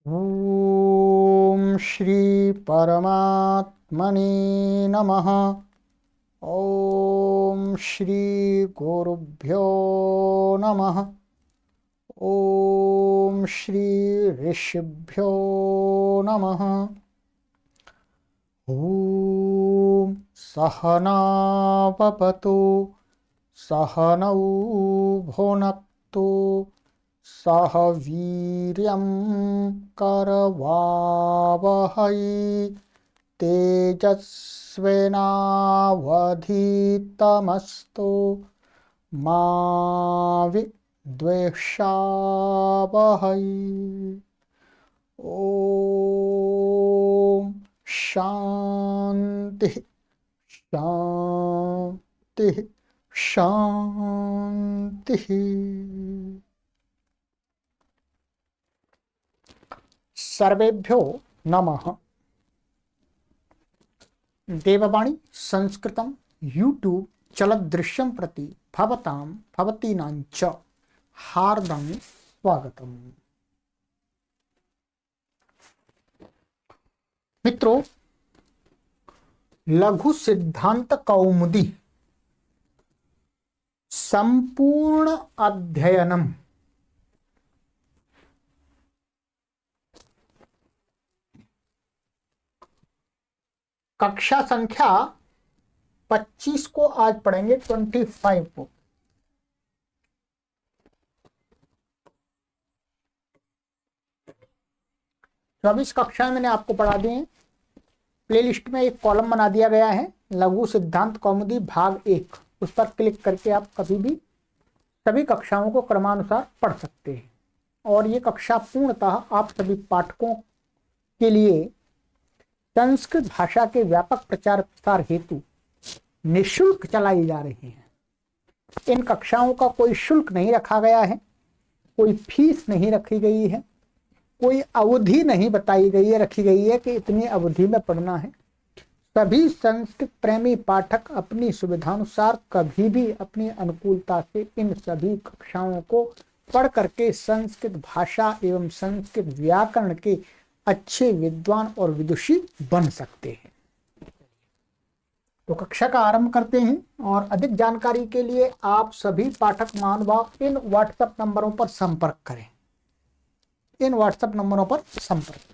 ओम श्री परमात्मने नमः। ओम श्री गुरुभ्यो नमः। ओम श्री ऋषिभ्यो नमः। ओम सहनाववतु सहनौ भुनक्तु सह वीर्यं करवावहै तेजस्विनावधीतमस्तु मा विद्वेषावहै। ओम शांति शांति शांति। सर्वेभ्यो नमः। देववाणी संस्कृतं यूट्यूब चलदृश्यं प्रति भवतां भवतीनां च हार्दं स्वागतम्। मित्रों, लघु सिद्धांत कौमुदी संपूर्ण अध्ययनम कक्षा संख्या 25 को आज पढ़ेंगे, 25 को। चौबीस कक्षाएं मैंने आपको पढ़ा दी हैं। प्लेलिस्ट में एक कॉलम बना दिया गया है, लघु सिद्धांत कौमुदी भाग 1। उस पर क्लिक करके आप कभी भी सभी कक्षाओं को क्रमानुसार पढ़ सकते हैं। और ये कक्षा पूर्णतः आप सभी पाठकों के लिए संस्कृत भाषा के व्यापक प्रचार प्रसार हेतु निःशुल्क चलाई जा रही हैं। इन कक्षाओं का कोई शुल्क नहीं रखा गया है, कोई फीस नहीं रखी गई है, कोई अवधि नहीं बताई गई है, रखी गई है कि इतनी अवधि में पढ़ना है। सभी संस्कृत प्रेमी पाठक अपनी सुविधानुसार कभी भी अपनी अनुकूलता से इन सभी कक्षाओं को पढ़ करके संस्कृत भाषा एवं संस्कृत व्याकरण के अच्छे विद्वान और विदुषी बन सकते हैं। तो कक्षा का आरंभ करते हैं। और अधिक जानकारी के लिए आप सभी पाठक महानुभाव इन व्हाट्सएप नंबरों पर संपर्क करें। इन व्हाट्सएप नंबरों पर संपर्क करें।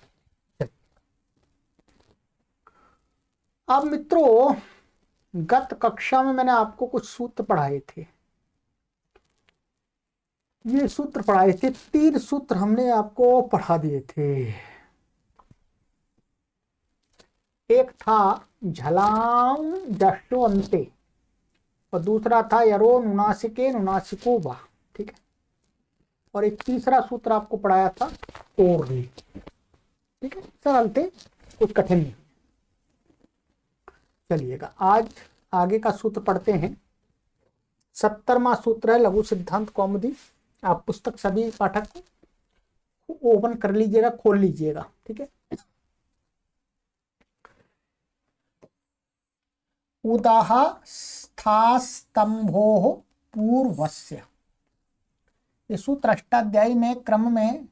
अब मित्रों, गत कक्षा में मैंने आपको कुछ सूत्र पढ़ाए थे। ये सूत्र पढ़ाए थे, 3 सूत्र हमने आपको पढ़ा दिए थे। एक था झलां जष्टो अंते और दूसरा था यरो नुनासिके नुनासिको वा। ठीक है। और एक तीसरा सूत्र आपको पढ़ाया था ओरली। ठीक है, सरल थे, कुछ कठिन नहीं। चलिएगा, आज आगे का सूत्र पढ़ते हैं। 70वां सूत्र है लघु सिद्धांत कौमुदी। आप पुस्तक सभी पाठक ओपन कर लीजिएगा, खोल लीजिएगा। ठीक है। उदाह स्थास्तंभो पूर्वस्य। ये सूत्र अष्टाध्यायी में क्रम में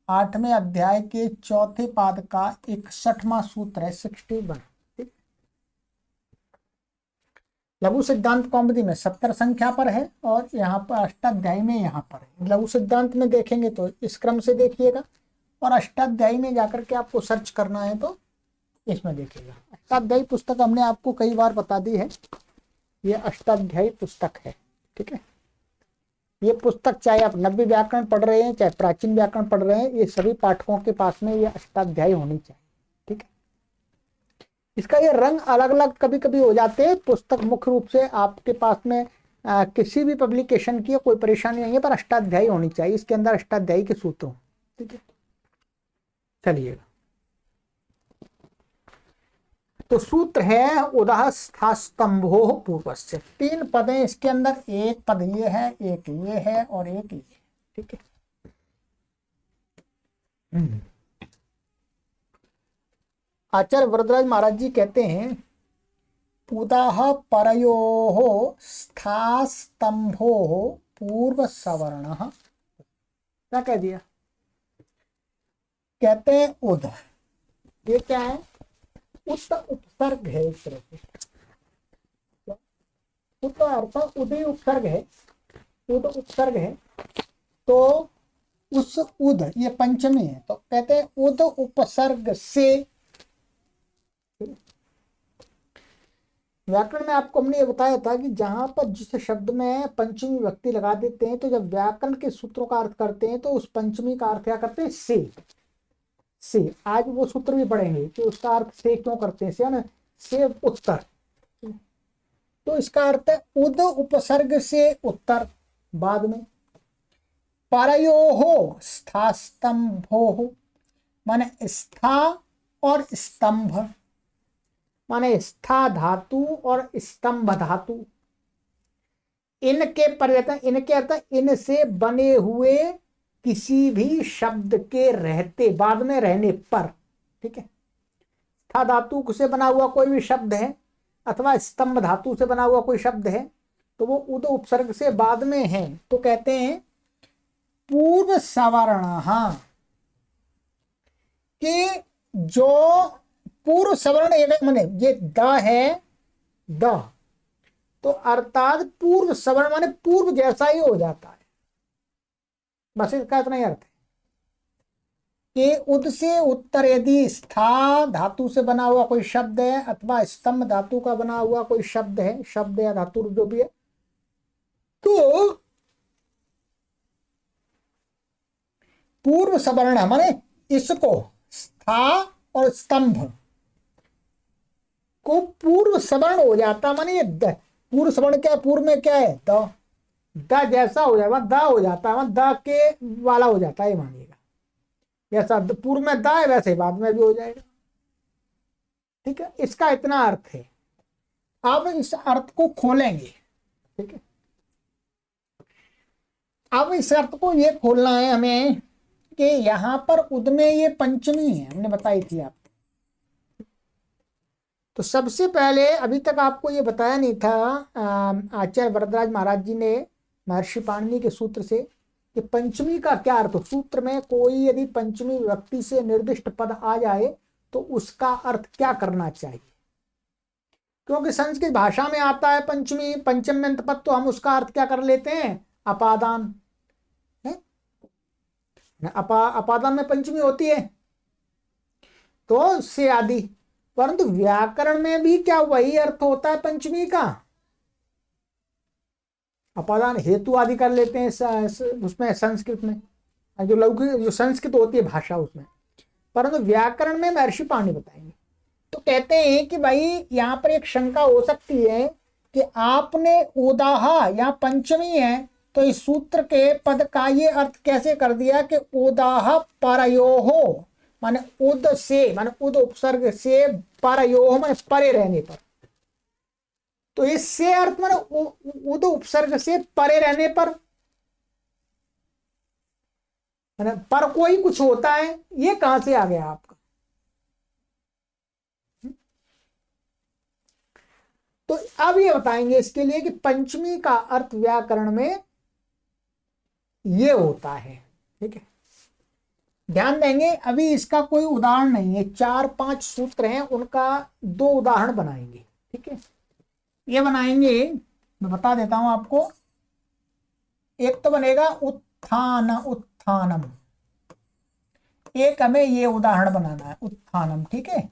8वें अध्याय के 4थे पाद का 61वां सूत्र है, 61। ठीक। लघु सिद्धांत कौमुदी में 70 संख्या पर है और यहाँ पर अष्टाध्यायी में यहाँ पर है। लघु सिद्धांत में देखेंगे तो इस क्रम से देखिएगा, और अष्टाध्यायी में जाकर के आपको सर्च करना है तो इसमें देखिएगा। अष्टाध्यायी पुस्तक हमने आपको कई बार बता दी है, ये अष्टाध्यायी पुस्तक है। ठीक है। ये पुस्तक चाहे आप नव्य व्याकरण पढ़ रहे हैं, चाहे प्राचीन व्याकरण पढ़ रहे हैं, ये सभी पाठकों के पास में ये अष्टाध्यायी होनी चाहिए। ठीक है। इसका ये रंग अलग अलग कभी कभी हो जाते हैं। पुस्तक मुख्य रूप से आपके पास में किसी भी पब्लिकेशन की कोई परेशानी नहीं है, पर अष्टाध्यायी होनी चाहिए। इसके अंदर अष्टाध्यायी के सूत्र हो। ठीक है। चलिएगा, तो सूत्र है उदाह स्थास्तंभो पूर्वस्य। 3 पद हैं इसके अंदर, एक पद ये है, एक ये है और एक ये। ठीक है। आचार्य वरदराज महाराज जी कहते हैं, उदाह परयोः स्थास्तंभोः पूर्व सवर्णः। क्या कह दिया? कहते हैं उद। ये क्या है? उत उपसर्ग है एक तरह से। उत अर्थ उदय उपसर्ग है, उद उपसर्ग है। तो उस उद, ये पंचमी है, तो कहते हैं उद उपसर्ग से। व्याकरण में आपको हमने ये बताया था कि जहां पर जिस शब्द में पंचमी विभक्ति लगा देते हैं, तो जब व्याकरण के सूत्रों का अर्थ करते हैं तो उस पंचमी का अर्थ क्या करते हैं? से। आज वो सूत्र भी पढ़ेंगे कि उसका अर्थ से क्यों करते हैं, से ना, से उत्तर। तो इसका अर्थ है उद उपसर्ग से उत्तर। बाद में परयोः स्था स्तंभोः, माने स्था और स्तंभ, माने स्था धातु और स्तंभ धातु, इनके परिवर्तन, इनके अर्थ इनसे बने हुए किसी भी शब्द के रहते, बाद में रहने पर। ठीक है, स्था धातु से बना हुआ कोई भी शब्द है अथवा स्तंभ धातु से बना हुआ कोई शब्द है, तो वो उद उपसर्ग से बाद में है, तो कहते हैं पूर्व सवर्ण। हाँ, कि जो पूर्व सवर्ण, माने ये द है, द, तो अर्थात पूर्व सवर्ण माने पूर्व जैसा ही हो जाता है। बस इसका इतना ही अर्थ है कि उद से उत्तर यदि स्था धातु से बना हुआ कोई शब्द है अथवा स्तंभ धातु का बना हुआ कोई शब्द है, शब्द या धातु जो भी है, तो पूर्व सवर्ण माने इसको, स्था और स्तंभ को पूर्व सवर्ण हो जाता, माने ये पूर्व सवर्ण क्या है? पूर्व में क्या है? द, द जैसा हो जाएगा, द हो जाता है, द के वाला हो जाता है, मानिएगा। जैसा पूर्व में द है वैसे बाद में भी हो जाएगा। ठीक है, इसका इतना अर्थ है। अब इस अर्थ को खोलेंगे। ठीक है, अब इस अर्थ को ये खोलना है हमें कि यहां पर उद में ये पंचमी है, हमने बताई थी आप। तो सबसे पहले, अभी तक आपको ये बताया नहीं था, आचार्य वरदराज महाराज जी ने महर्षि पाणिनि के सूत्र से, कि पंचमी का क्या अर्थ हो। सूत्र में कोई यदि पंचमी विभक्ति से निर्दिष्ट पद आ जाए तो उसका अर्थ क्या करना चाहिए, क्योंकि संस्कृत भाषा में आता है पंचमी, पंचम अंत पद, तो हम उसका अर्थ क्या कर लेते हैं? अपादान है, अपादान में पंचमी होती है, तो से आदि। परंतु व्याकरण में भी क्या वही अर्थ होता है पंचमी का? अपादान हेतु आदि कर लेते हैं उसमें, संस्कृत में, जो लौकिक, जो संस्कृत होती है भाषा उसमें। परंतु व्याकरण में महर्षि पाणिनि बताएंगे। तो कहते हैं कि भाई यहाँ पर एक शंका हो सकती है कि आपने उदाहा, यहाँ पंचमी है, तो इस सूत्र के पद का ये अर्थ कैसे कर दिया कि उदाह परयोः, माने उद से, माने उद उपसर्ग से, परयोः माने परे रहने पर। तो इससे अर्थ माने उद उपसर्ग से परे रहने पर, माने पर कोई कुछ होता है, ये कहां से आ गया आपका? तो अब ये बताएंगे इसके लिए कि पंचमी का अर्थ व्याकरण में ये होता है। ठीक है, ध्यान देंगे। अभी इसका कोई उदाहरण नहीं है, 4-5 सूत्र हैं, उनका 2 उदाहरण बनाएंगे। ठीक है, ये बनाएंगे, मैं बता देता हूं आपको। एक तो बनेगा उत्थान, उत्थानम, एक हमें ये उदाहरण बनाना है, उत्थानम। ठीक है,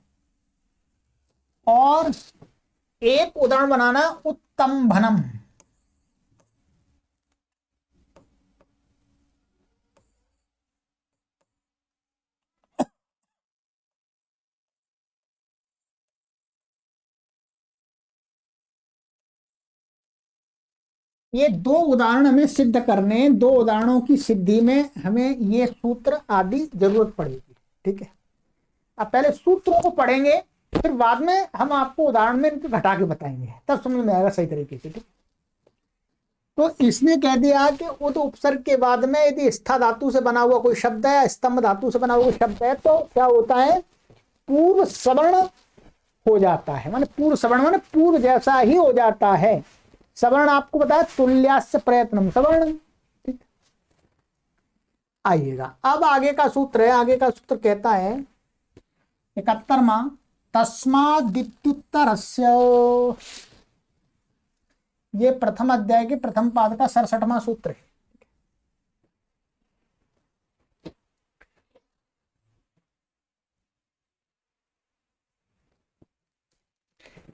और एक उदाहरण बनाना उत्तंभनम। ये 2 उदाहरण हमें सिद्ध करने हैं। 2 उदाहरणों की सिद्धि में हमें ये सूत्र आदि जरूरत पड़ेगी। ठीक है, अब पहले सूत्रों को पढ़ेंगे, फिर बाद में हम आपको उदाहरण में इनको घटा के बताएंगे, तब समझ में आएगा सही तरीके से। ठीक, तो इसने कह दिया कि उद उपसर्ग के बाद में यदि स्था धातु से बना हुआ कोई शब्द है, स्तंभ धातु से बना हुआ शब्द है, तो क्या होता है? पूर्व सवर्ण हो जाता है। माने पूर्व सवर्ण माने पूर्व जैसा ही हो जाता है। सवर्ण आपको बताया तुल्यास्य प्रयत्नम सवर्ण। आइएगा। अब आगे का सूत्र है, आगे का सूत्र कहता है 71वां, तस्मादित्युत्तरस्य, ये प्रथम अध्याय के प्रथम पाद का 67वां सूत्र है।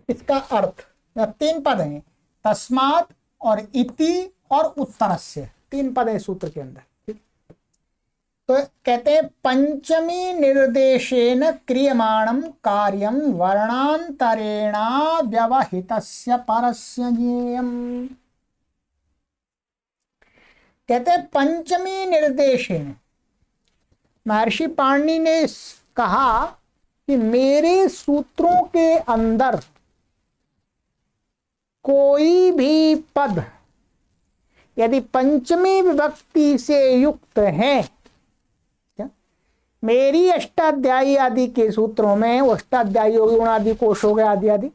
इसका अर्थ, 3 पद हैं, तस्मात् और इति और उत्तरस्य, 3 पद है सूत्र के अंदर। तो कहते हैं पंचमी निर्देशेन क्रियमाणं कार्यं वर्णांतरेणा व्यवहितस्य परस्य ज्ञेयम्। कहते हैं पंचमी निर्देशेन, महर्षि पाणिनि ने कहा कि मेरे सूत्रों के अंदर कोई भी पद यदि पंचमी विभक्ति से युक्त है, मेरी अष्टाध्यायी आदि के सूत्रों में, अष्टाध्यायी हो गए, गुणादि कोश हो गए, आदि आदि,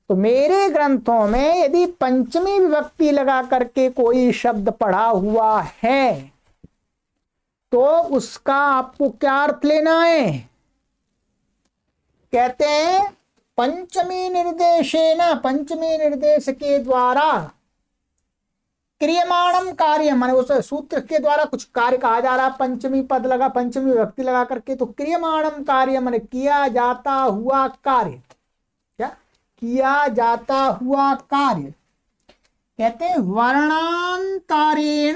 तो मेरे ग्रंथों में यदि पंचमी विभक्ति लगा करके कोई शब्द पढ़ा हुआ है तो उसका आपको क्या अर्थ लेना है? कहते हैं पंचमी निर्देशेन, पंचमी निर्देश के द्वारा क्रियमाणम कार्य, माने उस सूत्र के द्वारा कुछ कार्य कहा जा रहा, पंचमी पद लगा, पंचमी विभक्ति लगा करके, तो क्रियमाणम कार्य माने किया जाता हुआ कार्य, क्या किया जाता हुआ कार्य। कहते हैं वर्णांतरेण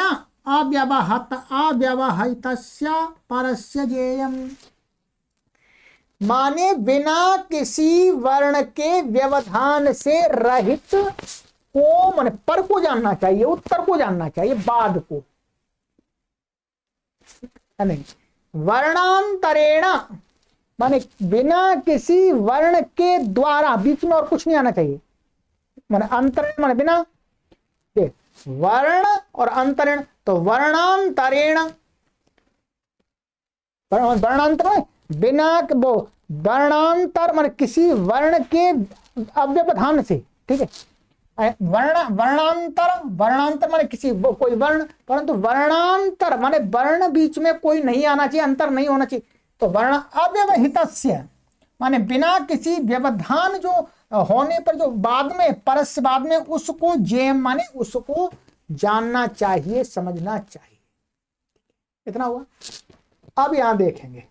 अव्यवहितस्य परस्य ज्ञेयम्, माने बिना किसी वर्ण के व्यवधान से रहित को, माने पर को जानना चाहिए, उत्तर को जानना चाहिए, बाद को नहीं। वर्णांतरेण माने बिना किसी वर्ण के द्वारा, बीच में और कुछ नहीं आना चाहिए, माने अंतरेण माने बिना, वर्ण और अंतरेण, तो वर्णांतरेण, वर्णांतर बिना वो, वर्णांतर माने किसी वर्ण के अव्यवधान से, ठीक है। वर्णांतर, वर्णांतर माने किसी कोई वर्ण, परंतु वर्णांतर माने वर्ण बीच में कोई नहीं आना चाहिए, अंतर नहीं होना चाहिए। तो वर्ण अव्यवहितस्य माने बिना किसी व्यवधान जो होने पर, जो बाद में, परस्य बाद में, उसको जेम माने उसको जानना चाहिए, समझना चाहिए। इतना हुआ। अब यहां देखेंगे,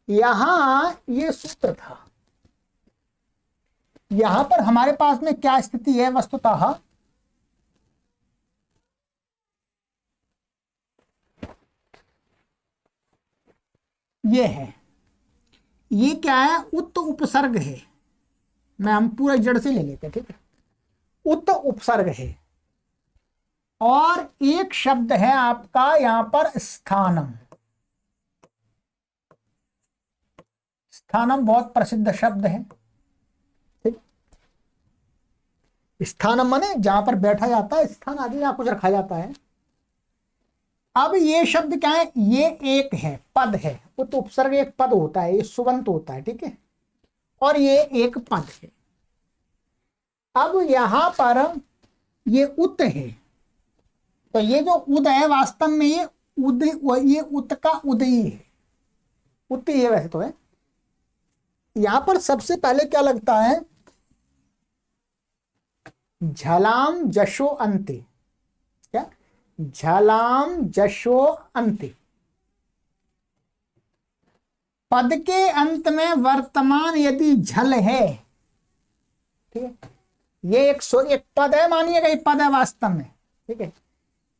यहां ये सूत्र था, यहां पर हमारे पास में क्या स्थिति है वस्तुतः, ये है, ये क्या है, उत उपसर्ग है। मैं हम पूरा जड़ से ले लेते हैं, ठीक है। उत उपसर्ग है और एक शब्द है आपका यहां पर स्थानम। स्थानम बहुत प्रसिद्ध शब्द है, ठीक। स्थानम माने जहां पर बैठा जाता है, स्थान आदि जहां कुछ रखा जाता है। अब ये शब्द क्या है, ये एक है, पद है, उत उपसर्ग एक पद होता है, ये सुबंत होता है, ठीक है, और ये एक पद है। अब यहां पर ये उत है, तो ये जो उद है वास्तव में ये उद, ये उत का उदयी है, उत ये वैसे तो है। यहां पर सबसे पहले क्या लगता है, झलाम जशो अंते, क्या झलाम जशो अंते, पद के अंत में वर्तमान यदि झल है, ठीक है, ये एक पद है, मानिएगा ये पद है वास्तव में, ठीक है,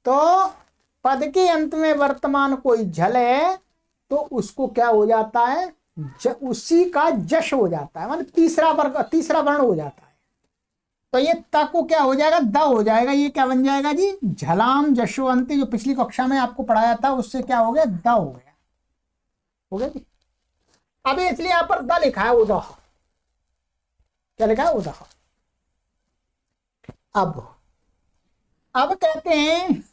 तो पद के अंत में वर्तमान कोई झल है तो उसको क्या हो जाता है, उसी का जश हो जाता है, माने तीसरा वर्ण हो जाता है। तो ये त को क्या हो जाएगा, द हो जाएगा। ये क्या बन जाएगा जी, झलाम जशोअंती, जो पिछली कक्षा में आपको पढ़ाया था उससे क्या हो गया, द हो गया, हो गया जी। अब इसलिए यहां पर द लिखा है, उदह, क्या लिखा है, उदह। अब कहते हैं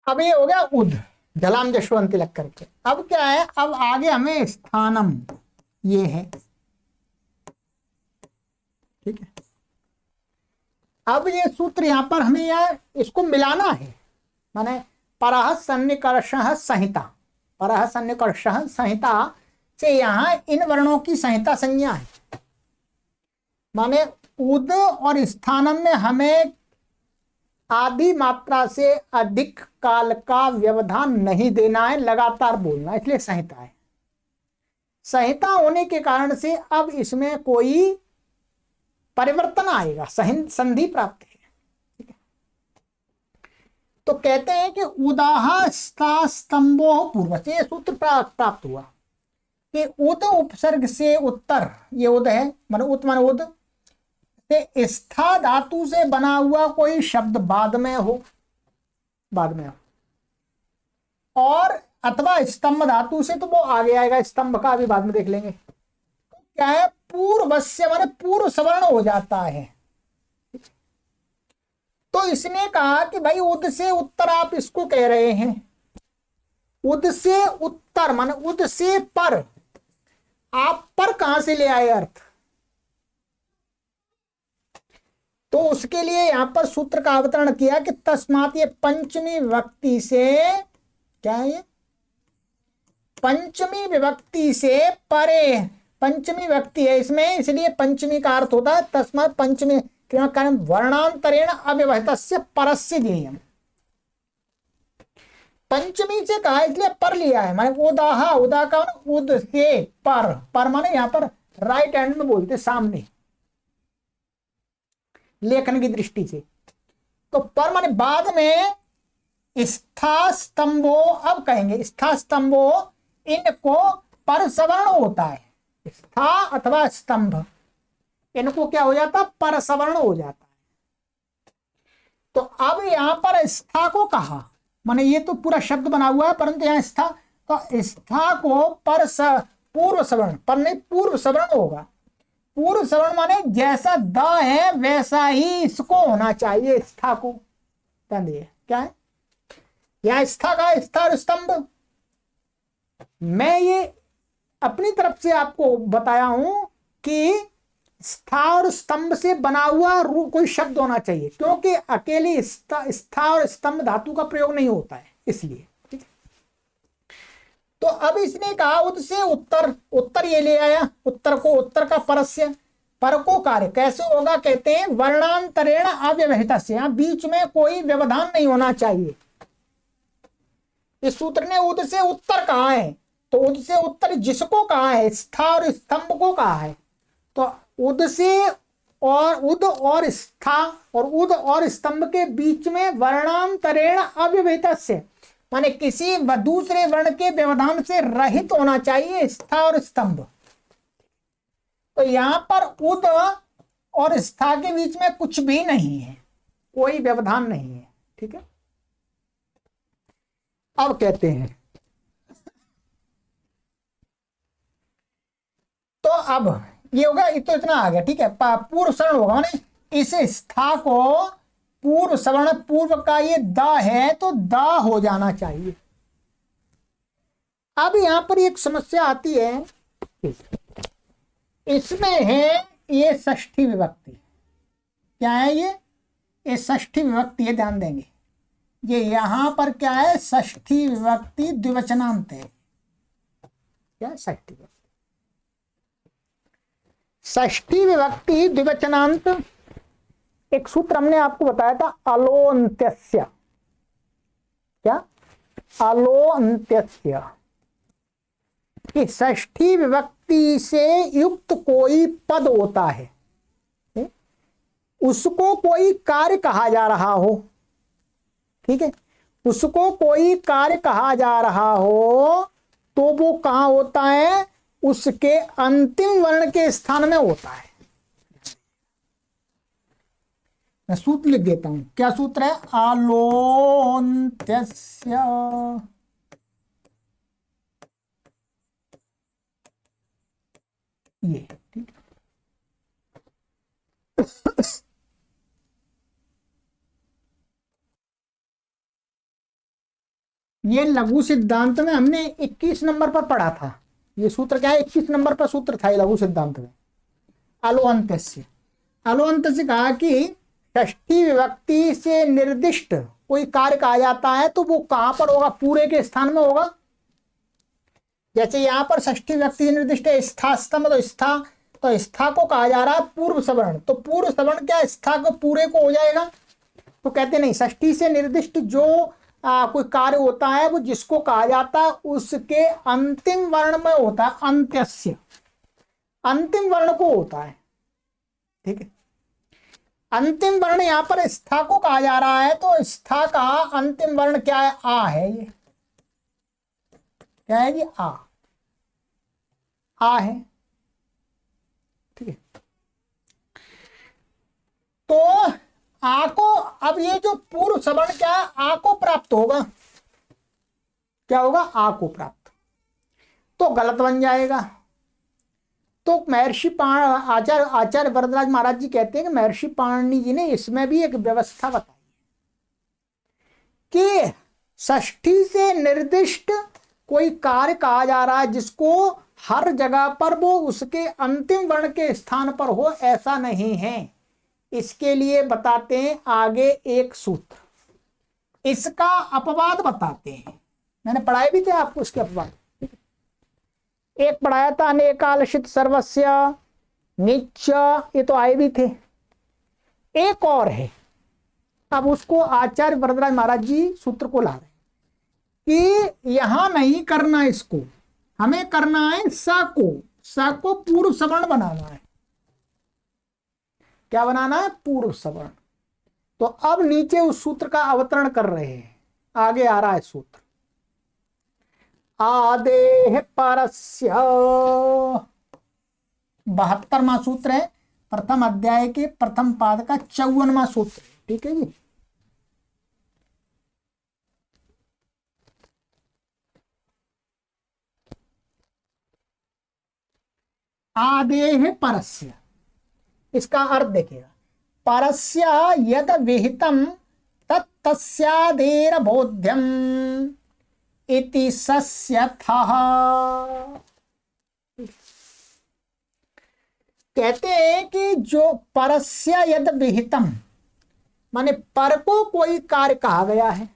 अब ये हो गया उद, झलाम जशवंती लग करके। अब क्या है, अब आगे हमें स्थानम, ये है, ठीक है। अब ये सूत्र यहां पर हमें यह इसको मिलाना है, माने परः सन्निकर्षः संहिता, परः सन्निकर्षः संहिता से यहां इन वर्णों की संहिता संज्ञा है, माने उद और स्थानम में हमें आधी मात्रा से अधिक काल का व्यवधान नहीं देना है, लगातार बोलना, इसलिए संहिता है। संहिता होने के कारण से अब इसमें कोई परिवर्तन आएगा, संधि प्राप्त है, ठीक है। तो कहते हैं कि उदाह स्तंभो पूर्व से ये सूत्र प्राप्त हुआ कि उद उपसर्ग से उत्तर, ये उद है माने उत माने उद से स्था धातु से बना हुआ कोई शब्द बाद में हो, और अथवा स्तंभ धातु से, तो वो आगे आएगा, स्तंभ का अभी बाद में देख लेंगे। क्या है, पूर्वस्य माने पूर्व सवर्ण हो जाता है। तो इसने कहा कि भाई उद से उत्तर आप इसको कह रहे हैं, उद से उत्तर माने उद से पर, आप पर कहां से ले आए अर्थ, तो उसके लिए यहां पर सूत्र का अवतरण किया कि तस्मात, ये पंचमी विभक्ति से, क्या है ये, पंचमी विभक्ति से परे, पंचमी विभक्ति है इसमें, इसलिए पंचमी का अर्थ होता है तस्मात पंचमी कारण वर्णांतरेण अव्यवहितस्य परस्य ज्ञेयम्, पंचमी से कहा इसलिए पर लिया है, माने उदाह, उदा का उद से पर माने यहां पर राइट हैंड में बोलते सामने लेखन की दृष्टि से, तो पर माने बाद में, स्था स्तंभो, अब कहेंगे स्था स्तंभो, इनको पर सवर्ण होता है, स्था अथवा स्तंभ इनको क्या हो जाता, पर सवर्ण हो जाता है। तो अब यहां पर स्था को कहा, माने ये तो पूरा शब्द बना हुआ है, परंतु यहां स्था, तो स्था को पर पूर्व सवर्ण, पर नहीं पूर्व सवर्ण होगा, पूर्व सवर्ण माने जैसा द है वैसा ही इसको होना चाहिए, स्था को, क्या है यहां स्था का, स्था और स्तंभ, मैं ये अपनी तरफ से आपको बताया हूं कि स्था और स्तंभ से बना हुआ कोई शब्द होना चाहिए, क्योंकि अकेले स्था और स्तंभ धातु का प्रयोग नहीं होता है, इसलिए, ठीक है। तो अब इसने कहा उद से उत्तर, उत्तर ये ले आया, उत्तर को, उत्तर का परस्य, पर को कार्य कैसे होगा, कहते हैं वर्णांतरेण अव्यवहितस्य, यहां बीच में कोई व्यवधान नहीं होना चाहिए। इस सूत्र ने उद से उत्तर कहा है, तो उद से उत्तर जिसको कहा है, स्था और स्तंभ को कहा है, तो उद से और उद और स्था और उद और स्तंभ के बीच में वर्णांतरेण अव्यवहितस्य, माने किसी दूसरे वर्ण के व्यवधान से रहित होना चाहिए स्था और स्तंभ। तो यहां पर उद और स्था के बीच में कुछ भी नहीं है, कोई व्यवधान नहीं है, ठीक है। अब कहते हैं, तो अब ये होगा, तो इतना आ गया, ठीक है। पूर्व सवर्ण होगा, माने इस स्था को पूर्व सवर्ण, पूर्व का ये द है तो द हो जाना चाहिए। अब यहां पर एक समस्या आती है, इसमें है ये षष्ठी विभक्ति, क्या है ये षष्ठी विभक्ति है, ध्यान देंगे, ये यहां पर क्या है, षष्ठी विभक्ति द्विवचनांत है, क्या षष्ठी विभक्ति, षष्ठी विभक्ति द्विवचनांत, एक सूत्र हमने आपको बताया था अलोन्त्यस्य, क्या अलोन्त्यस्य, कि षष्ठी विभक्ति से युक्त कोई पद होता है, उसको कोई कार्य कहा जा रहा हो, ठीक है, उसको कोई कार्य कहा जा रहा हो, तो वो कहां होता है, उसके अंतिम वर्ण के स्थान में होता है। मैं सूत्र लिख देता हूं, क्या सूत्र है, आलोन्त्यस्य, ये ठीक है। ये लघु सिद्धांत में हमने 21 नंबर पर पढ़ा था, ये सूत्र क्या है, 21 नंबर पर सूत्र था लघु सिद्धांत में। अलोअंत्यस्य, अलोअंत्यस्य कहा कि षष्ठी विभक्ति से निर्दिष्ट कोई कार्य कहा जाता है तो वो कहां पर होगा, पूरे के स्थान में होगा। जैसे यहां पर षष्ठी विभक्ति से निर्दिष्ट है स्था स्तंभ, तो स्था को कहा जा रहा है पूर्व सवर्ण, तो पूर्व सवर्ण क्या स्था को पूरे को हो जाएगा। तो कहते नहीं, षष्ठी से निर्दिष्ट जो कोई कार्य होता है वो जिसको कहा जाता है उसके अंतिम वर्ण में होता है, अंत्यस्य, अंतिम वर्ण को होता है। ठीक है, अंतिम वर्ण यहां पर स्था को कहा जा रहा है, तो स्था का अंतिम वर्ण क्या है, आ है। ये क्या है जी, आ है। ठीक है, तो आ को, अब ये जो पूर्व सवर्ण क्या है, आ को प्राप्त होगा। क्या होगा, आ को प्राप्त, तो गलत बन जाएगा। तो महर्षि आचार्य वरदराज महाराज जी कहते हैं कि महर्षि पाणिनि जी ने इसमें भी एक व्यवस्था बताई कि षष्ठी से निर्दिष्ट कोई कार्य कहा जा रहा है जिसको हर जगह पर वो उसके अंतिम वर्ण के स्थान पर हो, ऐसा नहीं है। इसके लिए बताते हैं आगे एक सूत्र, इसका अपवाद बताते हैं। मैंने पढ़ाए भी थे आपको इसके अपवाद, एक पढ़ाया था अनेकालशित सर्वस्य नीच, ये तो आए भी थे। एक और है, अब उसको आचार्य वरदराज महाराज जी सूत्र को ला रहे कि यहां नहीं करना, इसको हमें करना है सा को पूर्व सवर्ण बनाना है। क्या बनाना है, पूर्व सवर्ण। तो अब नीचे उस सूत्र का अवतरण कर रहे हैं, आगे आ रहा है सूत्र, आदेः परस्य, 72वां सूत्र है, प्रथम अध्याय के प्रथम पाद का 54वां सूत्र। ठीक है जी, आदेः परस्य, इसका अर्थ देखिएगा, परस्य यद विहितम तत्तस्यादेर बोध्यम इति सस्यथः। कहते हैं कि जो परस्य यद विहितम, माने पर को कोई कार्य कहा गया है,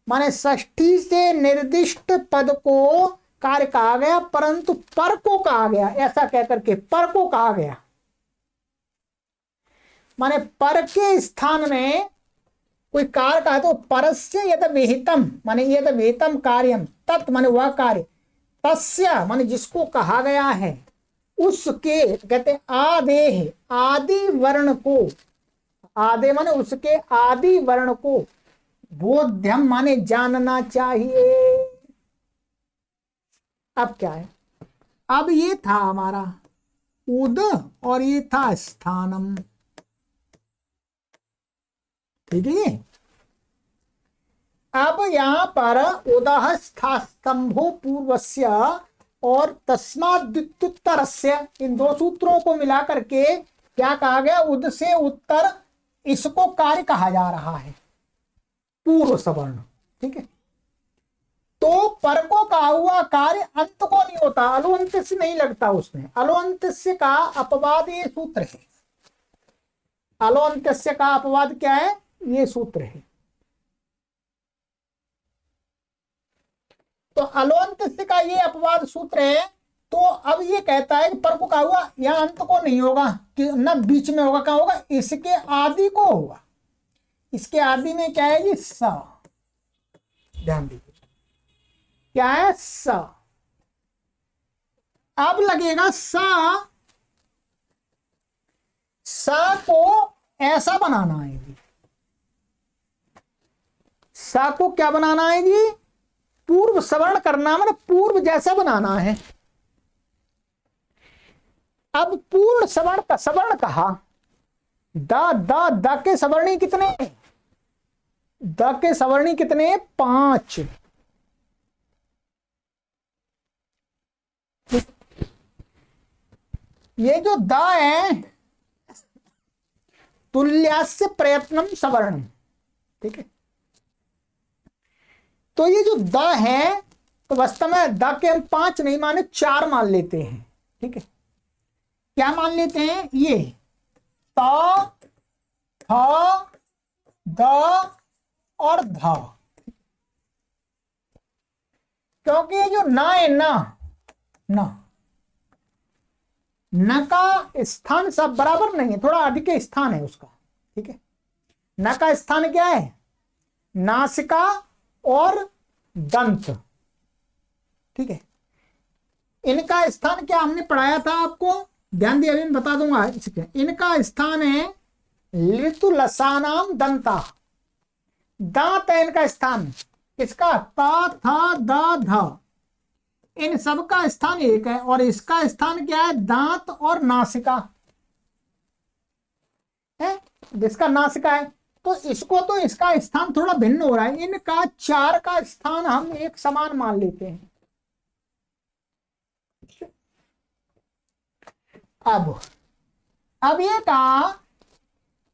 माने षष्ठी से निर्दिष्ट पद को कार्य कहा गया, परंतु पर को कहा गया, ऐसा कहकर के पर को कहा गया, माने पर के स्थान में कोई कार्य कहा तो परस्य यद विहितम, माने यद विहितम कार्यम, तत् माने वह कार्य, तस्य माने जिसको कहा गया है, उसके कहते आदेह, आदि वर्ण को, आदे माने उसके आदि वर्ण को, बोध्यम माने जानना चाहिए। अब क्या है, अब ये था हमारा उद और ये था स्थानम। ठीक है, अब यहां पर उदः स्था स्तंभो पूर्वस्य और तस्माद्युत्तरस्य, इन दो सूत्रों को मिलाकर के क्या कहा गया, उद से उत्तर, इसको कार्य कहा जा रहा है, पूर्व सवर्ण। ठीक है, तो पर को कहा हुआ कार्य अंत को नहीं होता, अलोअंत से नहीं लगता उसमें, अलोअंत से का अपवाद ये सूत्र है, अलोअंत का अपवाद क्या है, ये सूत्र है। तो अलोअंत का ये अपवाद सूत्र है। तो अब ये कहता है कि पर को कहा हुआ यहां अंत को नहीं होगा, कि न बीच में होगा, कहां होगा, इसके आदि को होगा। इसके आदि में क्या है जी, स, ध्यान दीजिए क्या है, स। अब लगेगा स को ऐसा बनाना है जी, सा को क्या बनाना है जी, पूर्व सवर्ण करना, मतलब पूर्व जैसा बनाना है। अब पूर्ण सवर्ण का सवर्ण कहा, द के सवर्णी कितने, द के सवर्णी कितने, 5। ये जो द है, तुल्यास्य प्रयत्नम सवर्ण। ठीक है, तो ये जो द है तो वास्तव में द के हम 5 नहीं माने 4 मान लेते हैं। ठीक है, क्या मान लेते हैं? ये त, थ, द और ध, क्योंकि ये जो ना है ना, न का स्थान सब बराबर नहीं है, थोड़ा अधिक स्थान है उसका। ठीक है, न का स्थान क्या है? नासिका और दंत। ठीक है, इनका स्थान क्या हमने पढ़ाया था आपको, ध्यान दिया, अभी मैं बता दूंगा। इनका स्थान है ऋतु लसानाम दंता, दांत है इनका स्थान। इसका ता था दा धा, इन सब का स्थान एक है, और इसका स्थान क्या है? दांत और नासिका है, जिसका नासिका है। तो इसको तो इसका स्थान थोड़ा भिन्न हो रहा है, इनका 4 का स्थान हम एक समान मान लेते हैं। अब ये कहा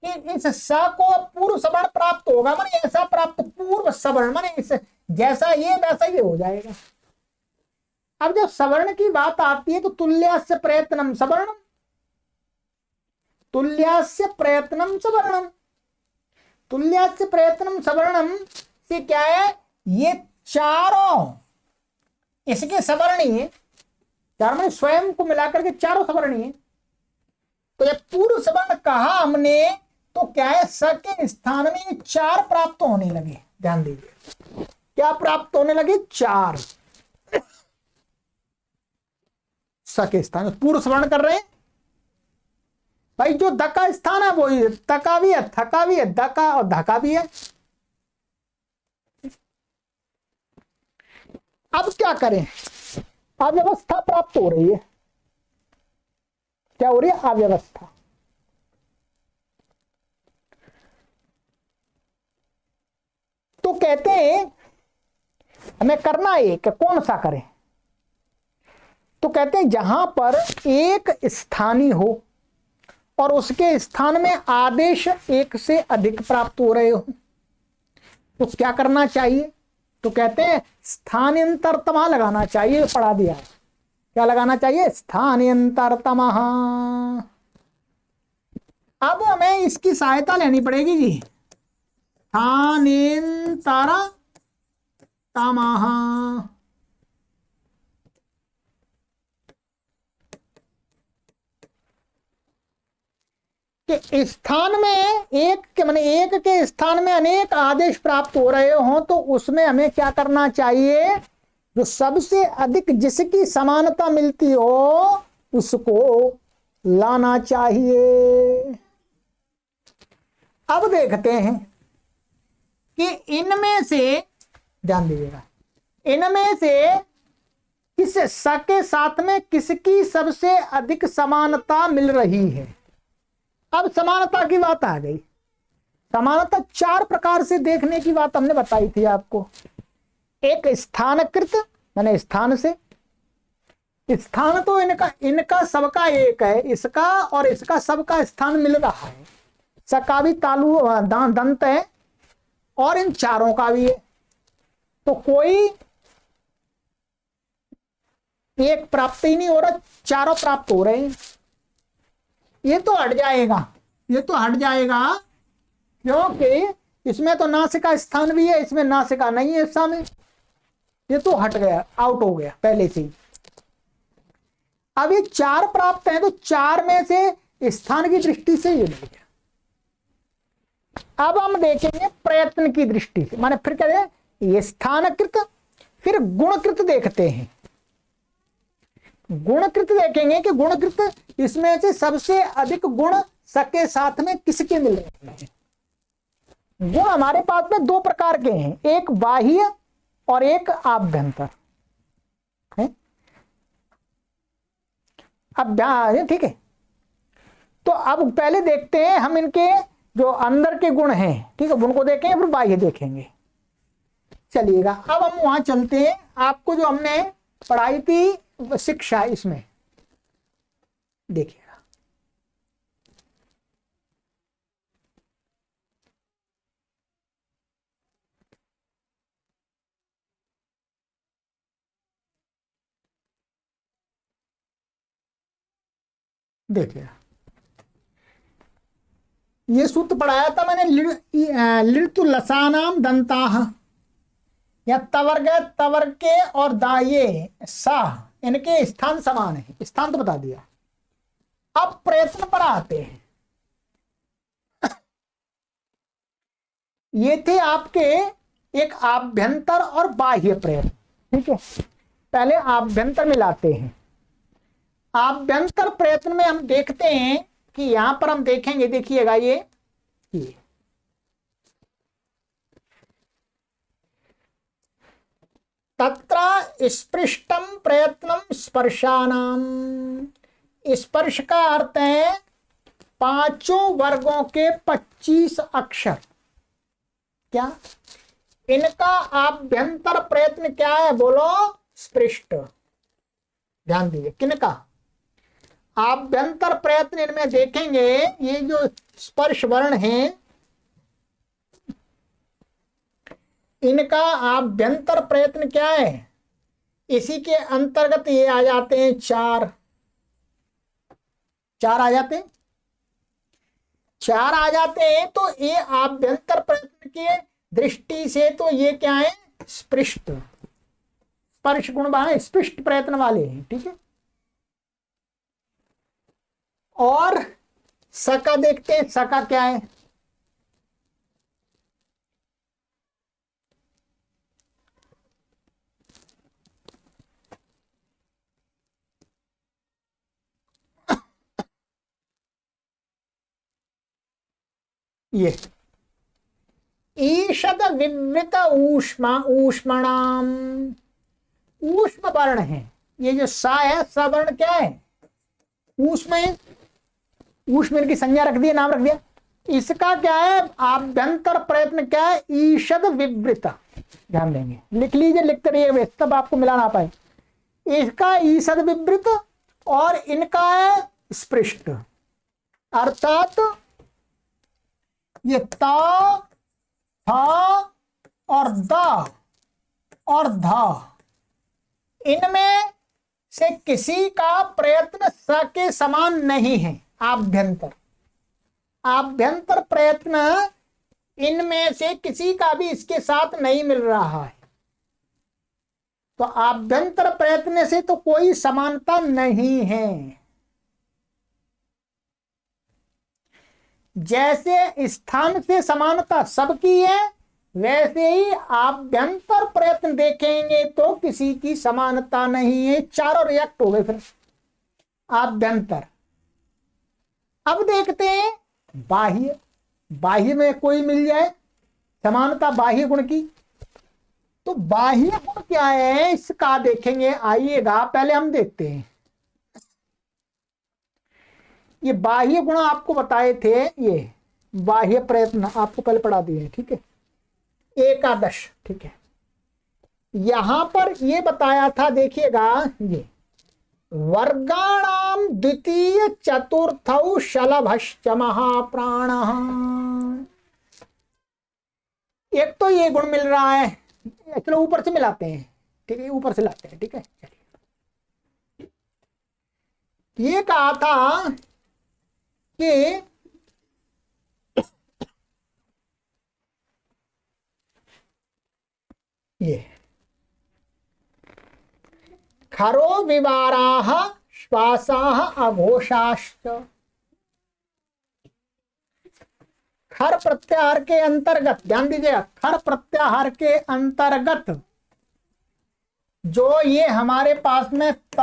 कि इस स को पूर्व सवर्ण प्राप्त होगा, माने ऐसा प्राप्त, पूर्व सवर्ण माने इस जैसा ये वैसा ये हो जाएगा। अब जब सवर्ण की बात आती है तो तुल्यास्य प्रयत्नम सवर्णम, तुल्यास्य प्रयत्नम सवर्णम, तुल्यास्य प्रयत्नम सवर्णम से क्या है? ये चारों इसके सवर्णीय, चार में स्वयं को मिलाकर के चारों सवर्णीय। तो जब पूर्व सवर्ण कहा हमने तो क्या है? स के स्थान में 4 प्राप्त होने लगे। ध्यान दीजिए, क्या प्राप्त होने लगे? 4 स के स्थान पूर्व सवर्ण कर रहे हैं भाई। जो द का स्थान है वो तका भी है, थका भी है, दका और धका भी है। अब क्या करें? अव्यवस्था प्राप्त हो रही है। क्या हो रही है? अव्यवस्था। तो कहते हैं हमें करना एक, कौन सा करें? तो कहते हैं जहां पर एक स्थानीय हो और उसके स्थान में आदेश एक से अधिक प्राप्त हो रहे हो तो क्या करना चाहिए? तो कहते हैं स्थानांतरतमा लगाना चाहिए। पढ़ा दिया, क्या लगाना चाहिए? स्थानांतरतमा। अब हमें इसकी सहायता लेनी पड़ेगी जी। स्थानांतरतमा, कि स्थान में एक के माने एक के स्थान में अनेक आदेश प्राप्त हो रहे हो तो उसमें हमें क्या करना चाहिए? जो सबसे अधिक जिसकी समानता मिलती हो उसको लाना चाहिए। अब देखते हैं कि इनमें से, ध्यान दीजिएगा, इनमें से किस स के साथ में किसकी सबसे अधिक समानता मिल रही है। अब समानता की बात आ गई। समानता 4 प्रकार से देखने की बात हमने बताई थी आपको। एक स्थानकृत माने स्थान से, स्थान तो इनका सबका एक है, इसका और इसका सबका स्थान मिल रहा है। सका भी तालु दंत है और इन चारों का भी है, तो कोई एक प्राप्त ही नहीं हो रहा, चारों प्राप्त हो रहे हैं। ये तो हट जाएगा, ये तो हट जाएगा, क्योंकि इसमें तो नासिका स्थान भी है, इसमें नासिका नहीं है शामिल। ये तो हट गया, आउट हो गया पहले से ही। अब ये 4 प्राप्त हैं तो 4 में से स्थान की दृष्टि से ये मिल गया। अब हम देखेंगे प्रयत्न की दृष्टि से, माने फिर क्या है? ये स्थानकृत, फिर गुणकृत देखते हैं। गुणकृत देखेंगे कि गुणकृत इसमें से सबसे अधिक गुण सके साथ में किसके मिल रहे हैं। गुण हमारे पास में 2 प्रकार के हैं, एक बाह्य और एक आभ्यंतर है। अब ठीक है, तो अब पहले देखते हैं हम इनके जो अंदर के गुण हैं, ठीक है, उनको देखेंगे फिर बाह्य देखेंगे। चलिएगा, अब हम वहां चलते हैं। आपको जो हमने पढ़ाई थी शिक्षा, इसमें देखिए देखिए ये सूत्र पढ़ाया था मैंने, लिर्तु लसानाम दंताह, या तवर्ग तवर्ग के और दाये सा इनके स्थान समान है, स्थान तो बता दिया। अब प्रयत्न पर आते हैं। ये थे आपके एक आभ्यंतर और बाह्य प्रयत्न, ठीक है। पहले आभ्यंतर में लाते हैं। आभ्यंतर प्रयत्न में हम देखते हैं कि यहां पर हम देखेंगे, देखिएगा ये तत्र स्पृष्टम प्रयत्नम स्पर्शानाम, स्पर्श का अर्थ है पांचों वर्गों के 25 अक्षर। क्या इनका आभ्यंतर प्रयत्न क्या है, बोलो? स्पृष्ट। ध्यान दीजिए, किनका आभ्यंतर प्रयत्न इनमें देखेंगे, ये जो स्पर्श वर्ण है इनका आभ्यंतर प्रयत्न क्या है, इसी के अंतर्गत ये आ जाते हैं चार आ जाते हैं, चार आ जाते हैं। तो ये आभ्यंतर प्रयत्न की दृष्टि से तो ये क्या है, स्पृष्ट, स्पर्श गुण वाले स्पृष्ट प्रयत्न वाले हैं, ठीक है। और सका देखते हैं, सका क्या है, ये ईषद विवृत ऊष्मा ऊष्मणाम, ऊष्म वर्ण है। ये जो सा है, सवर्ण क्या है, ऊष्म है। ऊष्म की संज्ञा रख दिया, नाम रख दिया। इसका क्या है, आभ्यंतर प्रयत्न क्या है, ईषद विवृत। ध्यान देंगे, लिख लीजिए, लिखते रहिए, तब आपको मिला ना पाए। इसका ईषद विवृत और इनका है स्पृष्ट, अर्थात ये ता, था और दा और धा, इनमें से किसी का प्रयत्न स के समान नहीं है। आभ्यंतर आभ्यंतर प्रयत्न इनमें से किसी का भी इसके साथ नहीं मिल रहा है। तो आभ्यंतर प्रयत्न से तो कोई समानता नहीं है। जैसे स्थान से समानता सबकी है, वैसे ही आभ्यंतर प्रयत्न देखेंगे तो किसी की समानता नहीं है। चारों रिएक्ट हो गए फिर आभ्यंतर। अब देखते हैं बाह्य। बाह्य में कोई मिल जाए समानता बाह्य गुण की, तो बाह्य गुण क्या है इसका देखेंगे। आइएगा, पहले हम देखते हैं ये बाह्य गुण आपको बताए थे, ये बाह्य प्रयत्न आपको पहले पढ़ा दिए हैं, ठीक है, एकादश, ठीक है। यहां पर ये बताया था, देखिएगा, ये वर्गाणाम द्वितीय चतुर्थौ शलभश्च महाप्राण। एक तो ये गुण मिल रहा है, चलो ऊपर से मिलाते हैं, ठीक है, ऊपर से लाते हैं, ठीक है। चलिए, ये कहा था कि ये खरो विवाराः श्वासाः अघोषाश्च, खर प्रत्याहार के अंतर्गत, ध्यान दीजिएगा, खर प्रत्याहार के अंतर्गत जो ये हमारे पास में त,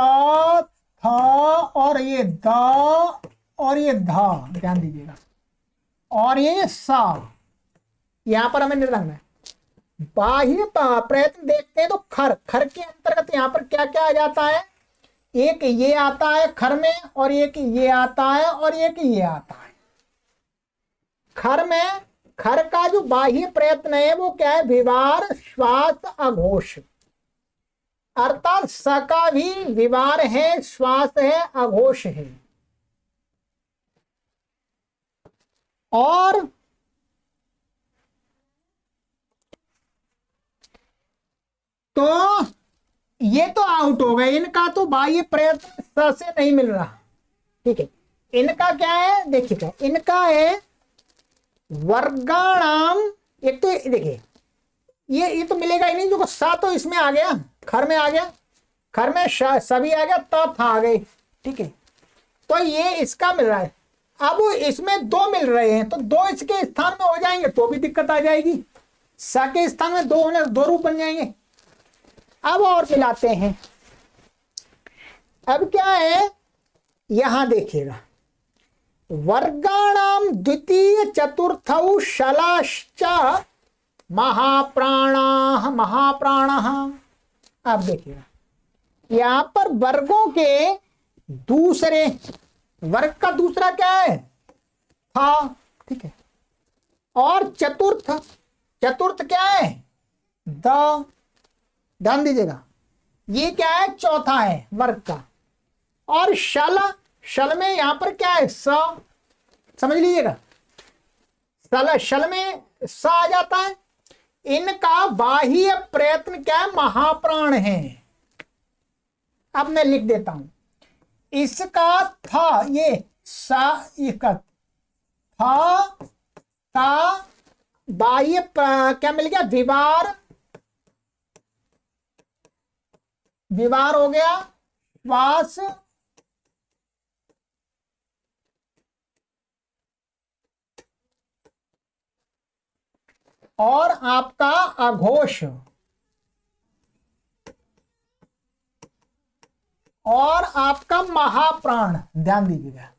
थ और ये द और ये धा, ध्यान दीजिएगा, और ये सा, यहां पर हमें निर्धारण है। बाह्य प्रयत्न देखते हैं तो खर के अंतर्गत यहां पर क्या क्या आ जाता है, एक ये आता है खर में, और एक ये आता है, और एक ये आता है। खर में, खर का जो बाह्य प्रयत्न है वो क्या है, विवार श्वास अघोष, अर्थात स का भी विवार है, श्वास है, अघोष है। और तो ये तो आउट हो गए, इनका तो बाह्य प्रयत्न स से नहीं मिल रहा, ठीक है। इनका क्या है, देखिए इनका है वर्गाणाम। एक तो देखिए ये तो मिलेगा ही नहीं, जो सा तो इसमें आ गया, खर में आ गया, खर में सभी आ गया, त था आ गए, ठीक है। तो ये इसका मिल रहा है। अब इसमें दो मिल रहे हैं तो दो इसके स्थान में हो जाएंगे तो भी दिक्कत आ जाएगी। सा के स्थान में दो होने दो रूप बन जाएंगे। अब और मिलाते हैं। अब क्या है, यहां देखिएगा, वर्गाणाम द्वितीय चतुर्थौ शलाश्च महाप्राणाः महाप्राणः। अब देखिएगा यहां पर वर्गों के दूसरे वर्ग का दूसरा क्या है, था, ठीक है। और चतुर्थ, चतुर्थ क्या है, द। ध्यान दीजिएगा ये क्या है, चौथा है वर्ग का। और शल, शल में यहां पर क्या है, स, समझ लीजिएगा, शल, शल में स आ जाता है। इनका बाह्य प्रयत्न क्या है, महाप्राण है। अब मैं लिख देता हूं, इसका था ये सा, इसका था का बाह्य क्या मिल गया, विवार, विवार हो गया, श्वास, और आपका अघोष, और आपका महाप्राण। ध्यान दीजिएगा